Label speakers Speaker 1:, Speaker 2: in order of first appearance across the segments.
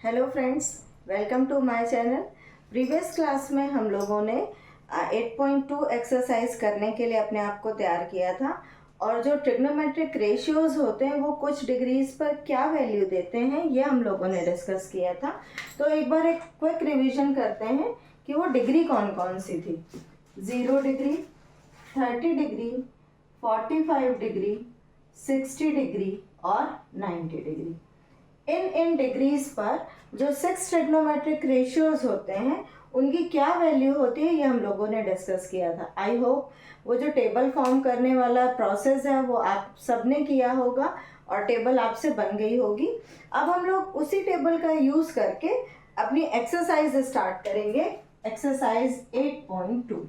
Speaker 1: Hello friends, welcome to my channel. Previous class में हम लोगों ने 8.2 एक्सरसाइज करने के लिए अपने आप को तैयार किया था और जो ट्रिग्नोमेट्रिक रेशियोज होते हैं वो कुछ डिग्रीज पर क्या वैल्यू देते हैं ये हम लोगों ने डिस्कस किया था। तो एक बार एक क्विक रिवीजन करते हैं कि वो डिग्री कौन कौन सी थी। 0 डिग्री, 30 डिग्री, 45 डिग्री, 60 डिग्री और 90 डिग्री। इन डिग्रीज पर जो 6 ट्रिग्नोमेट्रिक रेशियोज होते हैं उनकी क्या वैल्यू होती है ये हम लोगों ने डिस्कस किया था। आई होप वो जो टेबल फॉर्म करने वाला प्रोसेस है वो आप सबने किया होगा और टेबल आपसे बन गई होगी। अब हम लोग उसी टेबल का यूज़ करके अपनी एक्सरसाइज स्टार्ट करेंगे, एक्सरसाइज 8.2।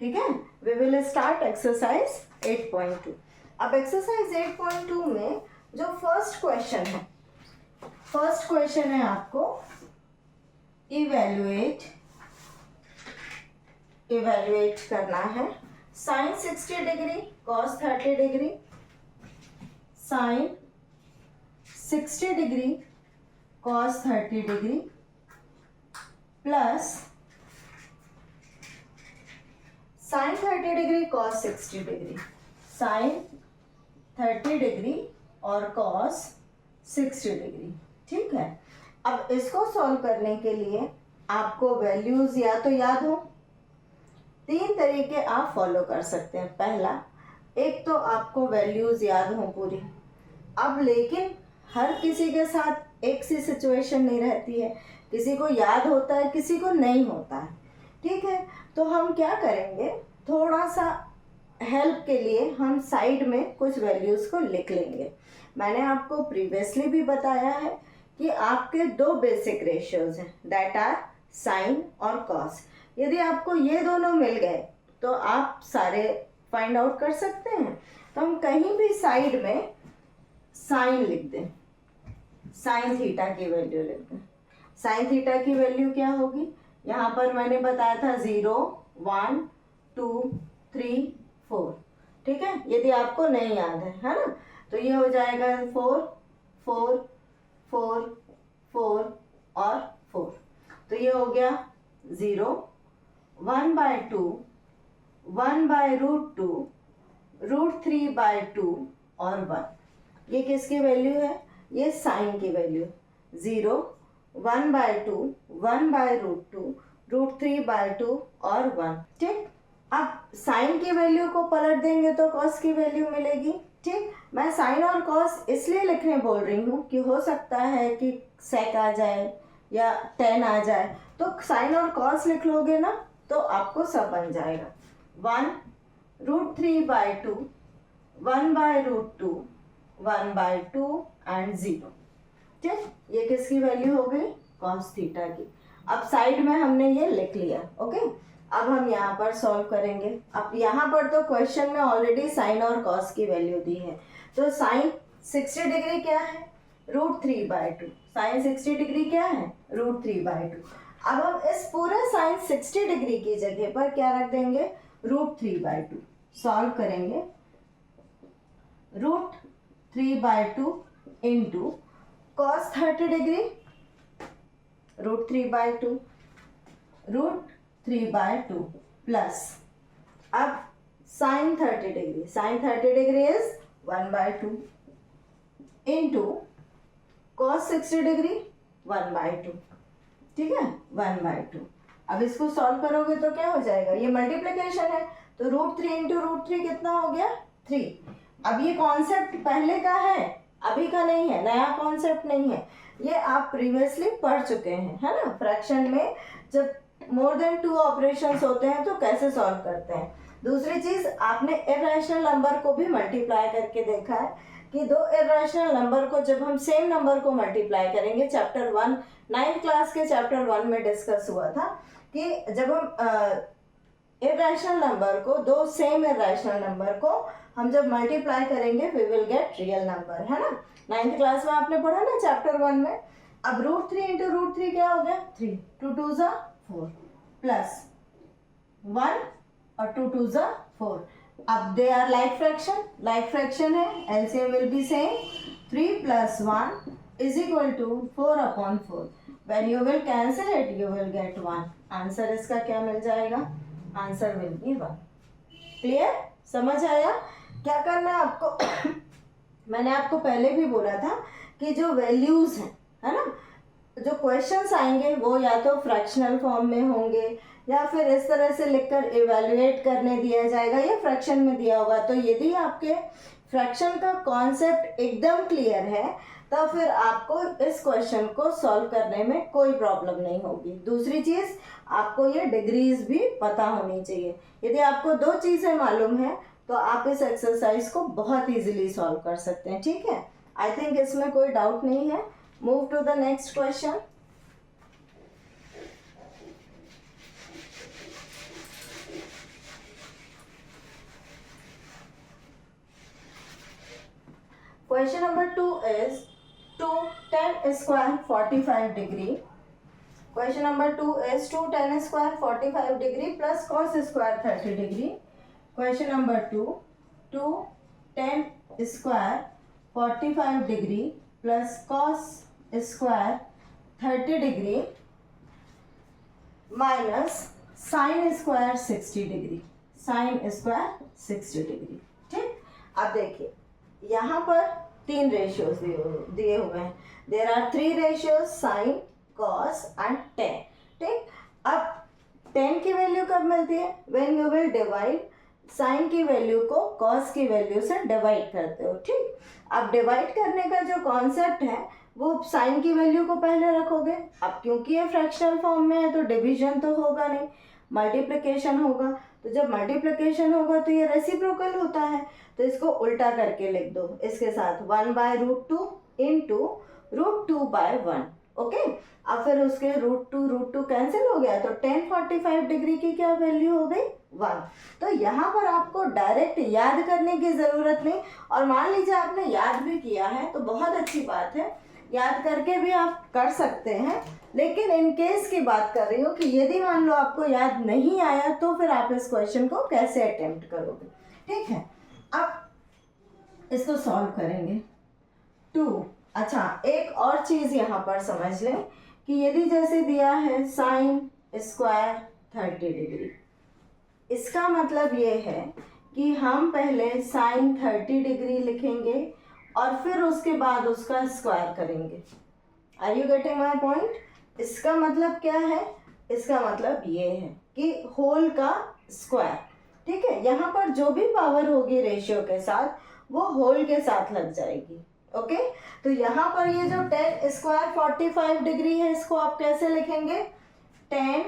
Speaker 1: ठीक है, वी विल स्टार्ट एक्सरसाइज 8.2। अब एक्सरसाइज 8.2 में जो फर्स्ट क्वेश्चन है आपको इवेल्युएट करना है। Sine 60 degree cos 30 degree, sine 60 degree cos 30 degree plus sine 30 degree cos 60 degree, sine 30 degree और कॉस 60 डिग्री। ठीक है, अब इसको सॉल्व करने के लिए आपको वैल्यूज या तो याद हो, 3 तरीके आप फॉलो कर सकते हैं। पहला, एक तो आपको वैल्यूज याद हो पूरी। अब लेकिन हर किसी के साथ एक सी सिचुएशन नहीं रहती है, किसी को याद होता है किसी को नहीं होता है। ठीक है, तो हम क्या करेंगे, थोड़ा सा हेल्प के लिए हम साइड में कुछ वैल्यूज को लिख लेंगे। मैंने आपको प्रीवियसली भी बताया है कि आपके 2 बेसिक रेशियोज हैं, दैट आर साइन और कॉस। यदि आपको ये दोनों मिल गए तो आप सारे फाइंड आउट कर सकते हैं। तो हम कहीं भी साइड में साइन लिख दें, साइन थीटा की वैल्यू लिख दें। साइन थीटा की वैल्यू क्या होगी, यहाँ पर मैंने बताया था 0, 1, 2, 3, 4। ठीक है, यदि आपको नहीं याद है ना, तो ये हो जाएगा 4, 4, 4, 4 और 4। तो ये हो गया 0, 1/2, 1/√2, √3/2 और 1। ये किसकी वैल्यू है, ये साइन की वैल्यू। 0, 1/2, 1/√2, √3/2 और 1। ठीक, अब साइन की वैल्यू को पलट देंगे तो कॉस की वैल्यू मिलेगी। ठीक, मैं साइन और कॉस इसलिए लिखने बोल रही हूँ कि हो सकता है कि सेक आ जाए या टेन आ जाए, तो साइन और कॉस लिख लोगे ना तो आपको सब बन जाएगा। 1 √3/2, 1/√2, 1/2 एंड 0। ठीक, ये किसकी वैल्यू हो गई, कॉस थीटा की। अब साइड में हमने ये लिख लिया। ओके, अब हम यहाँ पर सॉल्व करेंगे। अब यहाँ पर तो क्वेश्चन में ऑलरेडी साइन और कॉस की वैल्यू दी है। तो साइन 60 डिग्री क्या है, √3/2। साइन 60 डिग्री क्या है, √3/2। अब हम इस पूरे साइन 60 डिग्री की जगह पर क्या रख देंगे, √3/2। सॉल्व करेंगे, √3/2 इंटू कॉस 30 डिग्री, √3/2, √3/2 प्लस अब sine 30 degree, sine 30 degree is 1/2 into cos 60 degree 1/2। ठीक है, 1/2। अब इसको सॉल्व करोगे तो क्या हो जाएगा, ये मल्टीप्लिकेशन है तो √3 इंटू √3 कितना हो गया, 3। अब ये कॉन्सेप्ट पहले का है, अभी का नहीं है, नया कॉन्सेप्ट नहीं है, ये आप प्रीवियसली पढ़ चुके हैं, है ना। फ्रैक्शन में जब मोर देन 2 ऑपरेशंस होते हैं तो कैसे सॉल्व करते हैं। दूसरी चीज, आपने इरेशनल नंबर को भी मल्टीप्लाई करके देखा है कि 2 इरेशनल नंबर को जब हम सेम नंबर को मल्टीप्लाई करेंगे, चैप्टर 1 9th क्लास के चैप्टर 1 में डिस्कस हुआ था कि जब हम इरेशनल नंबर को, 2 सेम इरेशनल नंबर को हम जब मल्टीप्लाई करेंगे we will get real number, है ना। 9th क्लास में आपने पढ़ा ना चैप्टर 1 में। अब √3 इंटू √3 क्या हो गया, 3, 2 2 4 प्लस 1 और 2 2 4। अब दे आर लाइक फ्रैक्शन है, LCM will be same, 3 + 1 is equal to 4/4. When you will cancel it, you will get 1. Answer इसका क्या मिल जाएगा? Answer will be 1. क्लियर? समझ आया? क्या करना है आपको? मैंने आपको पहले भी बोला था कि जो वैल्यूज हैं, है ना, जो क्वेश्चंस आएंगे वो या तो फ्रैक्शनल फॉर्म में होंगे या फिर इस तरह से लिखकर इवेल्युएट करने दिया जाएगा या फ्रैक्शन में दिया होगा. तो यदि आपके फ्रैक्शन का कॉन्सेप्ट एकदम क्लियर है तो फिर आपको इस क्वेश्चन को सॉल्व करने में कोई प्रॉब्लम नहीं होगी. दूसरी चीज़, आपको ये डिग्रीज भी पता होनी चाहिए. यदि आपको दो चीज़ें मालूम है तो आप इस एक्सरसाइज को बहुत इजीली सॉल्व कर सकते हैं. ठीक है, आई थिंक इसमें कोई डाउट नहीं है. Move to the next question. Question number 2 is 2 tan square 45 degree. Question number 2 is 2 tan square 45 degree plus cos square 30 degree. Question number 2, 2 tan square 45 degree plus cos square 30 degree minus sin square 60 degree. sin square 60 degree. ठीक, अब देखिए यहाँ पर 3 ratios दिए हुए हैं. There are 3 ratios, sine, cos and tan. ठीक, अब टेन की वैल्यू कब मिलती है? When you will divide sine की वैल्यू को कॉस की वैल्यू से डिवाइड करते हो. ठीक, अब डिवाइड करने का जो कॉन्सेप्ट है वो साइन की वैल्यू को पहले रखोगे. अब क्योंकि ये फ्रैक्शनल फॉर्म में है तो डिवीजन तो होगा नहीं, मल्टीप्लिकेशन होगा. तो जब मल्टीप्लिकेशन होगा तो ये रेसिप्रोकल होता है, तो इसको उल्टा करके लिख दो इसके साथ 1/√2 इंटू √2/1. ओके, अब फिर उसके √2 कैंसिल हो गया तो tan 45 डिग्री की क्या वैल्यू हो गई? 1. तो यहाँ पर आपको डायरेक्ट याद करने की ज़रूरत नहीं, और मान लीजिए आपने याद भी किया है तो बहुत अच्छी बात है, याद करके भी आप कर सकते हैं. लेकिन इन केस की बात कर रही हूँ कि यदि मान लो आपको याद नहीं आया तो फिर आप इस क्वेश्चन को कैसे अटेम्प्ट करोगे. ठीक है, अब इसको सॉल्व करेंगे. 2, अच्छा एक और चीज़ यहाँ पर समझ लें कि यदि जैसे दिया है साइन स्क्वायर 30 डिग्री, इसका मतलब ये है कि हम पहले साइन 30 डिग्री लिखेंगे और फिर उसके बाद उसका स्क्वायर करेंगे. Are you getting my point? इसका मतलब क्या है? इसका मतलब ये है कि होल का स्क्वायर. ठीक है, यहाँ पर जो भी पावर होगी रेशियो के साथ वो होल के साथ लग जाएगी. ओके, तो यहाँ पर ये जो tan स्क्वायर 45 डिग्री है इसको आप कैसे लिखेंगे? tan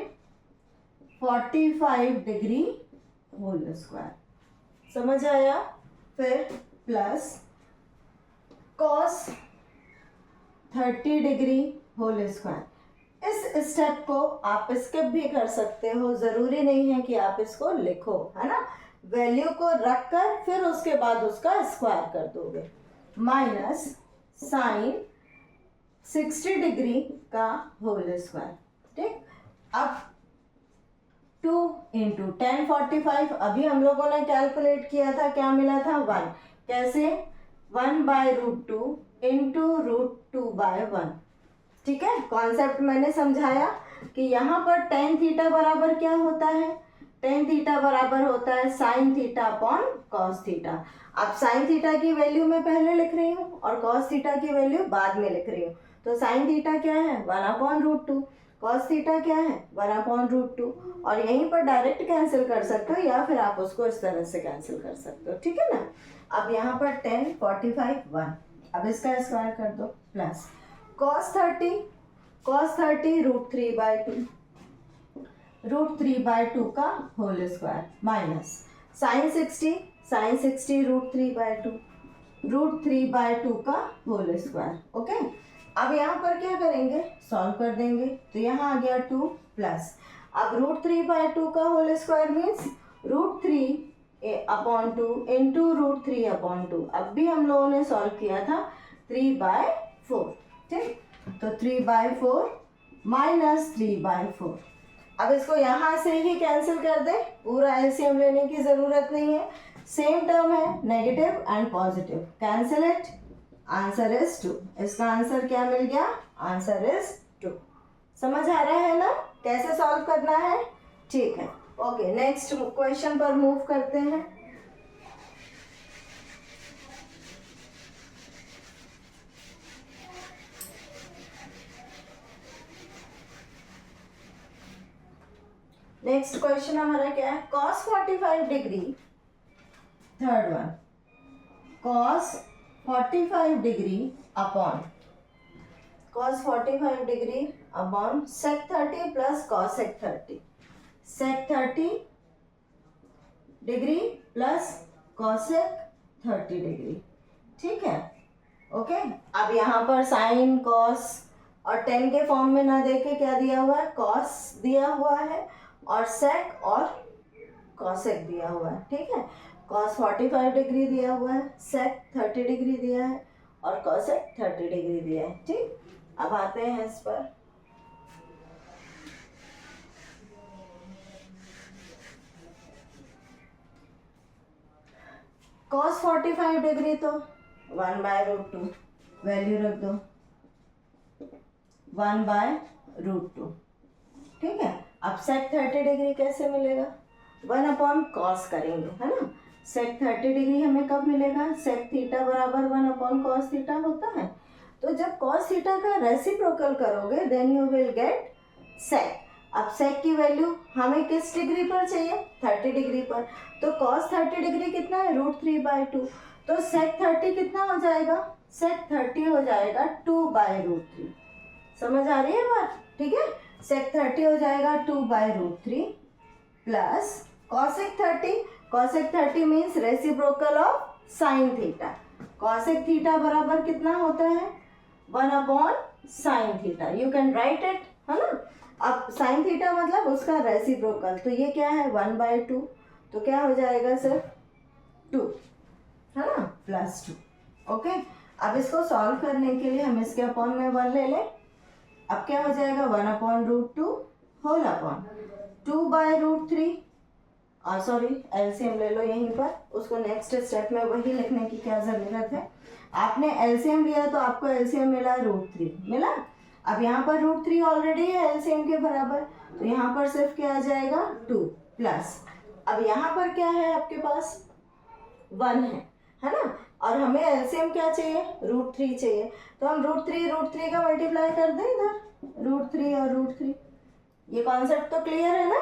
Speaker 1: 45 degree whole square. समझ आया? फिर plus cos 30 degree whole square. इस स्टेप को आप स्किप भी कर सकते हो, ज़रूरी नहीं है कि आप इसको लिखो, है ना. वैल्यू को रखकर फिर उसके बाद उसका स्क्वायर कर दोगे. माइनस साइन 60 डिग्री का होल स्क्वायर. ठीक, अब 2 इंटू tan 45, अभी हम लोगों ने कैलकुलेट किया था, क्या मिला था? 1. कैसे? 1/√2 इंटू √2/1. ठीक है, कॉन्सेप्ट मैंने समझाया कि यहाँ पर tan थीटा बराबर क्या होता है? tan थीटा बराबर होता है sin theta upon cos theta. अब sin थीटा की वैल्यू मैं पहले लिख रही हूँ और cos थीटा की वैल्यू बाद में लिख रही हूँ. तो sin थीटा क्या है? 1/√2. cos थीटा क्या है? 1/√2. और यहीं पर डायरेक्ट कैंसिल कर सकते हो या फिर आप उसको इस तरह से कैंसिल कर सकते हो. ठीक है ना. अब यहाँ पर tan 45 1. अब इसका स्क्वायर कर दो. Plus cos 30 √3/2. √3/2 का होल स्क्वायर माइनस sin 60 √3/2. √3/2 का होल स्क्वायर. ओके, अब यहाँ पर क्या करेंगे? सॉल्व कर देंगे. तो यहाँ आ गया 2 प्लस, अब √3/2 का होल स्क्वायर मीन्स √3/2 इंटू √3/2. अब भी हम लोगों ने सॉल्व किया था 3/4. ठीक, तो 3/4 माइनस 3/4. अब इसको यहाँ से ही कैंसिल कर दे, पूरा एलसीएम लेने की ज़रूरत नहीं है. सेम टर्म है, negative and positive. Cancel it. Answer is 2। इसका आंसर क्या मिल गया? Answer is 2। समझ आ रहा है ना कैसे सॉल्व करना है? ठीक है, ओके, नेक्स्ट क्वेश्चन पर मूव करते हैं। नेक्स्ट क्वेश्चन हमारा क्या है? cos 45 degree, third one, cos 45 degree upon cos 45 degree upon sec 30 plus cos sec 30, sec 30 degree plus cos sec 30 degree. ठीक है, ओके। अब यहाँ पर साइन कॉस और टेन के फॉर्म में ना देके क्या दिया हुआ है? कॉस दिया हुआ है और सेक और कॉसेक दिया हुआ है। ठीक है, कॉस 45 डिग्री दिया हुआ है, सेक 30 डिग्री दिया है और कॉसेक 30 डिग्री दिया है। ठीक, अब आते हैं इस पर। कॉस 45 डिग्री तो 1/√2 वैल्यू रख दो, 1/√2। ठीक है, अब सेक 30 डिग्री कैसे मिलेगा? 1/cos करेंगे, है ना। सेक 30 डिग्री हमें कब मिलेगा? सेक थीटा बराबर 1/cos थीटा होता है। तो जब cos थीटा का रेसिप्रोकल करोगे देन यू विल गेट सेक। अब सेक की वैल्यू हमें किस डिग्री पर चाहिए? 30 डिग्री पर। तो cos 30 डिग्री कितना है? √3/2। तो सेक 30 कितना हो जाएगा? सेक 30 हो जाएगा 2/√3। समझ आ रही है बात? ठीक है, सेक 30 हो जाएगा 2/√3 plus cosec 30। Cosec 30 means reciprocal of sine theta. Cosec theta बराबर कितना होता है? 1/sin theta. You can write it, है ना। अब साइन थीटा मतलब उसका रेसिप्रोकल, तो ये क्या है? 1/2। तो क्या हो जाएगा सर? 2, है ना, +2। ओके, अब इसको सॉल्व करने के लिए हम इसके अपॉन में 1 ले लें। अब क्या हो जाएगा? 1/√2 होल अपॉन 2/√3, और सॉरी एलसीएम ले लो यहीं पर। उसको नेक्स्ट स्टेप में वही लिखने की क्या ज़रूरत है? आपने एलसीएम लिया तो आपको एलसीएम मिला √3 मिला। अब यहाँ पर √3 ऑलरेडी है एलसीएम के बराबर, तो यहाँ पर सिर्फ क्या आ जाएगा? 2 प्लस, अब यहाँ पर क्या है आपके पास? 1 है ना। और हमें एलसीएम क्या चाहिए? √3 चाहिए। तो हम √3 का मल्टीप्लाई कर दें इधर, √3 और √3। ये कॉन्सेप्ट तो क्लियर है ना।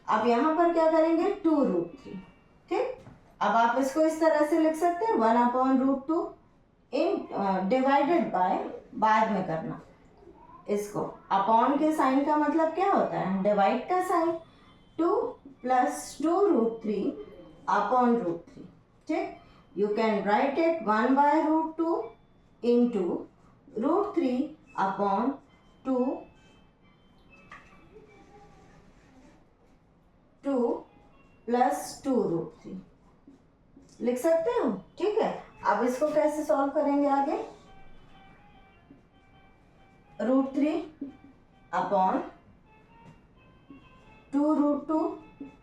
Speaker 1: अब यहाँ पर क्या करेंगे? 2√3। ठीक, अब आप इसको इस तरह से लिख सकते हैं 1/√2 इन डिवाइडेड बाय, बाद में करना इसको। अपॉन के साइन का मतलब क्या होता है? डिवाइड का साइन। 2 + 2√3 अपॉन √3। ठीक, you can write it 1/√2 into √3 upon 2 + 2√3 लिख सकते हो। ठीक है, अब इसको कैसे सॉल्व करेंगे आगे? √3 अपॉन 2√2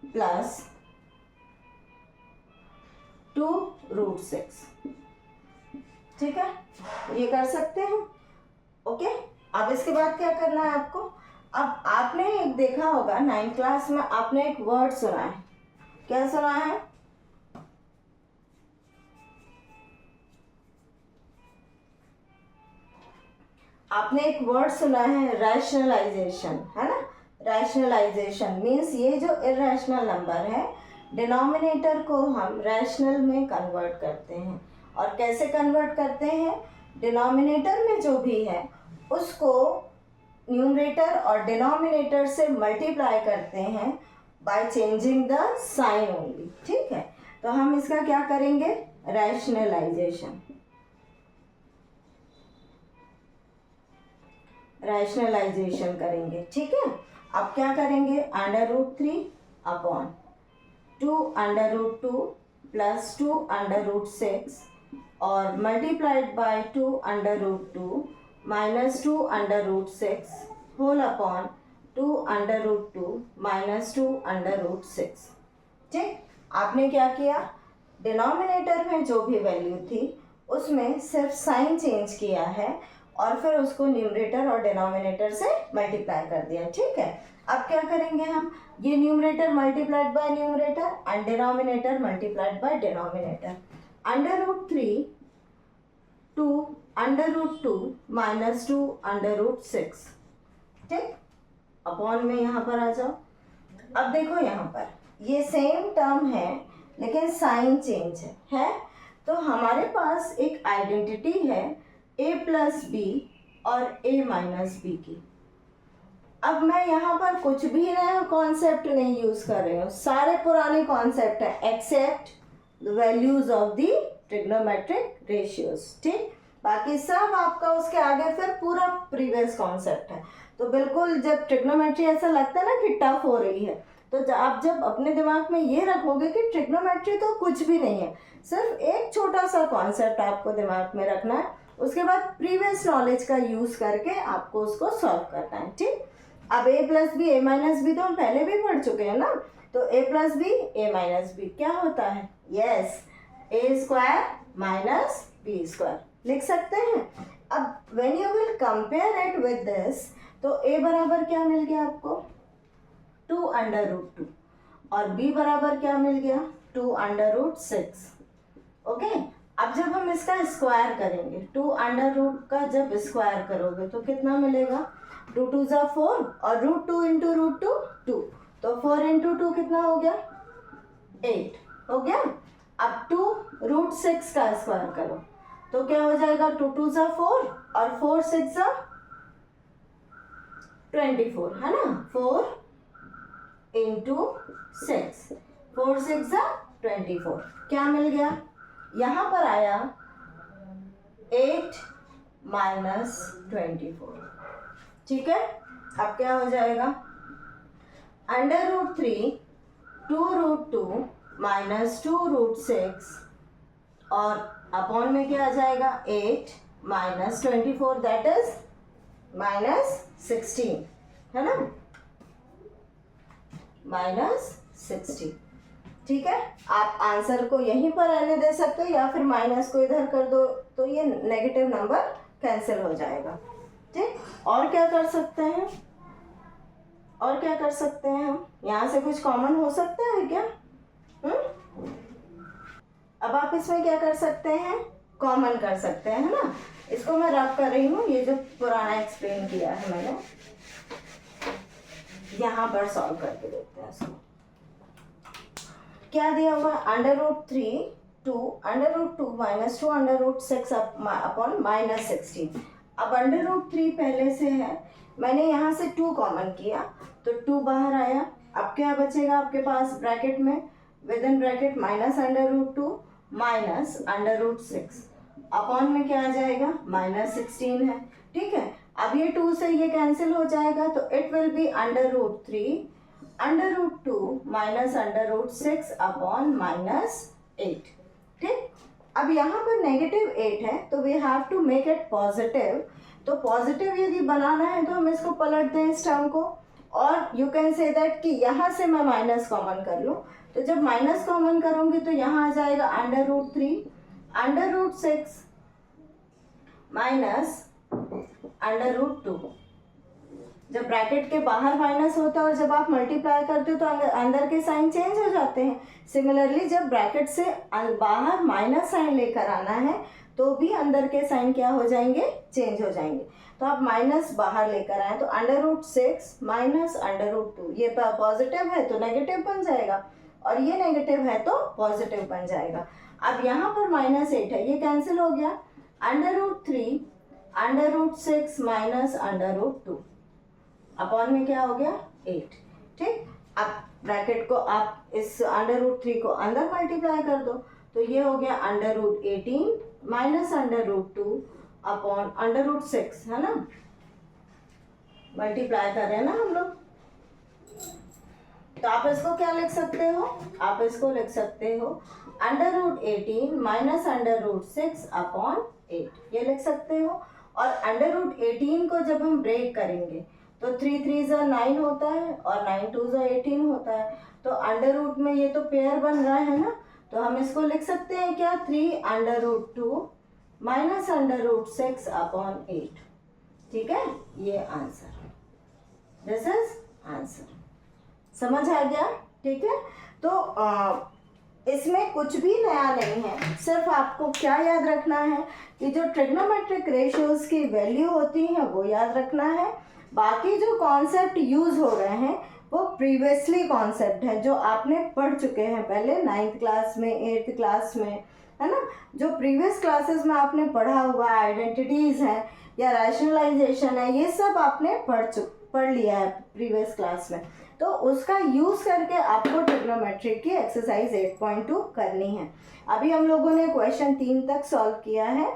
Speaker 1: प्लस 2√6। ठीक है, ये कर सकते हैं। ओके, अब इसके बाद क्या करना है आपको? अब आपने एक देखा होगा 9th क्लास में, आपने एक वर्ड सुना है। क्या सुना है? आपने एक वर्ड सुना है रैशनलाइजेशन, है ना। रैशनलाइजेशन मीन्स ये जो इरेशनल नंबर है, डिनोमिनेटर को हम रैशनल में कन्वर्ट करते हैं। और कैसे कन्वर्ट करते हैं? डिनोमिनेटर में जो भी है उसको न्यूमरेटर और डिनोमिनेटर से मल्टीप्लाई करते हैं by changing the sign only. ठीक है, तो हम इसका क्या करेंगे? रैशनलाइजेशन, रैशनलाइजेशन करेंगे। ठीक है, अब क्या करेंगे? √3 अपॉन 2√2 प्लस 2√6 और multiplied by 2√2 minus 2√6 whole upon 2√2 minus 2√6। ठीक, आपने क्या किया? डिनोमिनेटर में जो भी वैल्यू थी उसमें सिर्फ साइन चेंज किया है और फिर उसको न्यूमरेटर और डिनोमिनेटर से मल्टीप्लाई कर दिया, ठीक है। अब क्या करेंगे हम, ये numerator multiplied by numerator and denominator multiplied by denominator. Under root 3 two under root 2 minus 2 under root 6, ठीक। अपॉन में यहाँ पर आ जाओ। अब देखो यहाँ पर ये सेम टर्म है लेकिन साइन चेंज है तो हमारे पास एक आइडेंटिटी है a प्लस बी और a माइनस बी की। अब मैं यहाँ पर कुछ भी नया कॉन्सेप्ट नहीं यूज कर रही हूँ, सारे पुराने कॉन्सेप्ट है except the values of the trigonometric ratios, ठीक। बाकी सब आपका उसके आगे फिर पूरा प्रीवियस कॉन्सेप्ट है। तो बिल्कुल जब ट्रिग्नोमेट्री ऐसा लगता है ना कि टफ हो रही है, तो आप जब अपने दिमाग में ये रखोगे कि ट्रिग्नोमेट्री तो कुछ भी नहीं है, सिर्फ एक छोटा सा कॉन्सेप्ट आपको दिमाग में रखना है, उसके बाद प्रीवियस नॉलेज का यूज करके आपको उसको सॉल्व करना है, ठीक। अब a plus b a minus b तो हम पहले भी पढ़ चुके हैं ना, तो a plus b a minus b क्या होता है, yes a square minus b square लिख सकते हैं। अब when you will compare it with this, तो a बराबर क्या मिल गया आपको 2 अंडर रूट 2 और b बराबर क्या मिल गया 2 अंडर रूट 6, ओके। अब जब हम इसका स्क्वायर करेंगे 2 अंडर रूट का जब स्क्वायर करोगे तो कितना मिलेगा 2 2 ज़ा 4 और रूट 2 इंटू रूट 2 2, तो 4 इंटू 2 कितना हो गया 8 हो गया। अब 2 रूट 6 का स्क्वायर करो तो क्या हो जाएगा 2 2 ज़ा 4 और 4 6 ज़ा 24 है ना, 4 इंटू 6 4 6 ज़ा 24 क्या मिल गया, यहाँ पर आया 8 माइनस 24, ठीक है। अब क्या हो जाएगा under root 3 2 root 2 minus 2 root 6 और अपॉन में क्या आ जाएगा 8 माइनस 24 दैट इज माइनस 16 है ना, माइनस 16, ठीक है। आप आंसर को यहीं पर रहने दे सकते हो या फिर माइनस को इधर कर दो तो ये नेगेटिव नंबर कैंसिल हो जाएगा, ठीक। और क्या कर सकते हैं, और क्या कर सकते हैं हम, यहाँ से कुछ कॉमन हो सकता है क्या, अब आप इसमें क्या कर सकते हैं कॉमन कर सकते हैं, है ना। इसको मैं रब कर रही हूँ, ये जो पुराना एक्सप्लेन किया है मैंने, यहाँ पर सॉल्व करके देखते हैं इसको। क्या दिया हुआ under root 3 2 under root 2 minus 2 under root 6 upon minus 16। अब अंडर रूट 3 पहले से है, मैंने यहाँ से 2 कॉमन किया तो 2 बाहर आया। अब क्या बचेगा आपके पास ब्रैकेट में, within bracket minus under root 2 minus under root 6 upon में क्या आ जाएगा माइनस 16 है, ठीक है। अब ये 2 से ये कैंसिल हो जाएगा तो it will be under root 3 under root 2 minus under root 6 upon minus 8, ठीक। अब यहाँ पर नेगेटिव 8 है तो we have to make it positive, तो पॉजिटिव यदि बनाना है तो हम इसको पलट दें इस टर्म को, और यू कैन से दैट कि यहाँ से मैं माइनस कॉमन कर लूँ, तो जब माइनस कॉमन करूँगी तो यहाँ आ जाएगा under root 3 under root 6 minus under root 2। जब ब्रैकेट के बाहर माइनस होता है और जब आप मल्टीप्लाई करते हो तो अंदर के साइन चेंज हो जाते हैं। सिमिलरली जब ब्रैकेट से बाहर माइनस साइन लेकर आना है तो भी अंदर के साइन क्या हो जाएंगे चेंज हो जाएंगे। तो आप माइनस बाहर लेकर आए तो under root 6 minus under root 2, ये पॉजिटिव है तो नेगेटिव बन जाएगा और ये नेगेटिव है तो पॉजिटिव बन जाएगा। अब यहाँ पर माइनस 8 है, ये कैंसिल हो गया। Under root 3 under root 6 minus under root 2 upon में क्या हो गया 8, ठीक। अब ब्रैकेट को आप इस अंडर रूट 3 को अंदर मल्टीप्लाई कर दो तो ये हो गया under root 18 minus under root 2 upon under root 6, है ना, मल्टीप्लाई कर रहे हैं ना हम लोग। तो आप इसको क्या लिख सकते हो, आप इसको लिख सकते हो under root 18 minus under root 6 upon 8, ये लिख सकते हो। और अंडर रूट 18 को जब हम ब्रेक करेंगे तो 3 3 ज़ा 9 होता है और 9 2 ज़ा 18 होता है, तो अंडर रूट में ये तो पेयर बन रहा है ना, तो हम इसको लिख सकते हैं क्या 3 अंडर रूट 2 माइनस √6 अपॉन 8। ठीक है, ये आंसर, दिस इज आंसर। समझ आ गया? ठीक है, तो इसमें कुछ भी नया नहीं है, सिर्फ आपको क्या याद रखना है कि जो ट्रिग्नोमेट्रिक रेशियोज की वैल्यू होती है वो याद रखना है। बाकी जो कॉन्सेप्ट यूज हो रहे हैं वो प्रीवियसली कॉन्सेप्ट है जो आपने पढ़ चुके हैं पहले 9th क्लास में, 8th क्लास में, है ना। जो प्रीवियस क्लासेस में आपने पढ़ा हुआ आइडेंटिटीज हैं या रैशनलाइजेशन है, ये सब आपने पढ़ लिया है प्रीवियस क्लास में। तो उसका यूज करके आपको ट्रिग्नोमेट्री की एक्सरसाइज 8.2 करनी है। अभी हम लोगों ने क्वेश्चन 3 तक सॉल्व किया है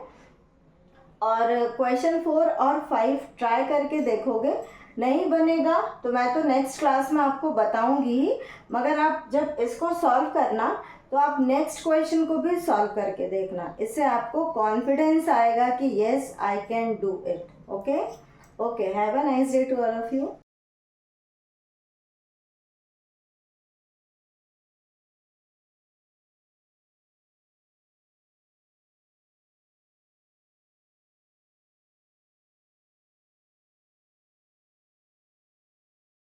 Speaker 1: और क्वेश्चन 4 और 5 ट्राई करके देखोगे। नहीं बनेगा तो मैं तो नेक्स्ट क्लास में आपको बताऊंगी ही, मगर आप जब इसको सॉल्व करना तो आप नेक्स्ट क्वेश्चन को भी सॉल्व करके देखना। इससे आपको कॉन्फिडेंस आएगा कि yes I can do it. Okay, have a nice day to all of you.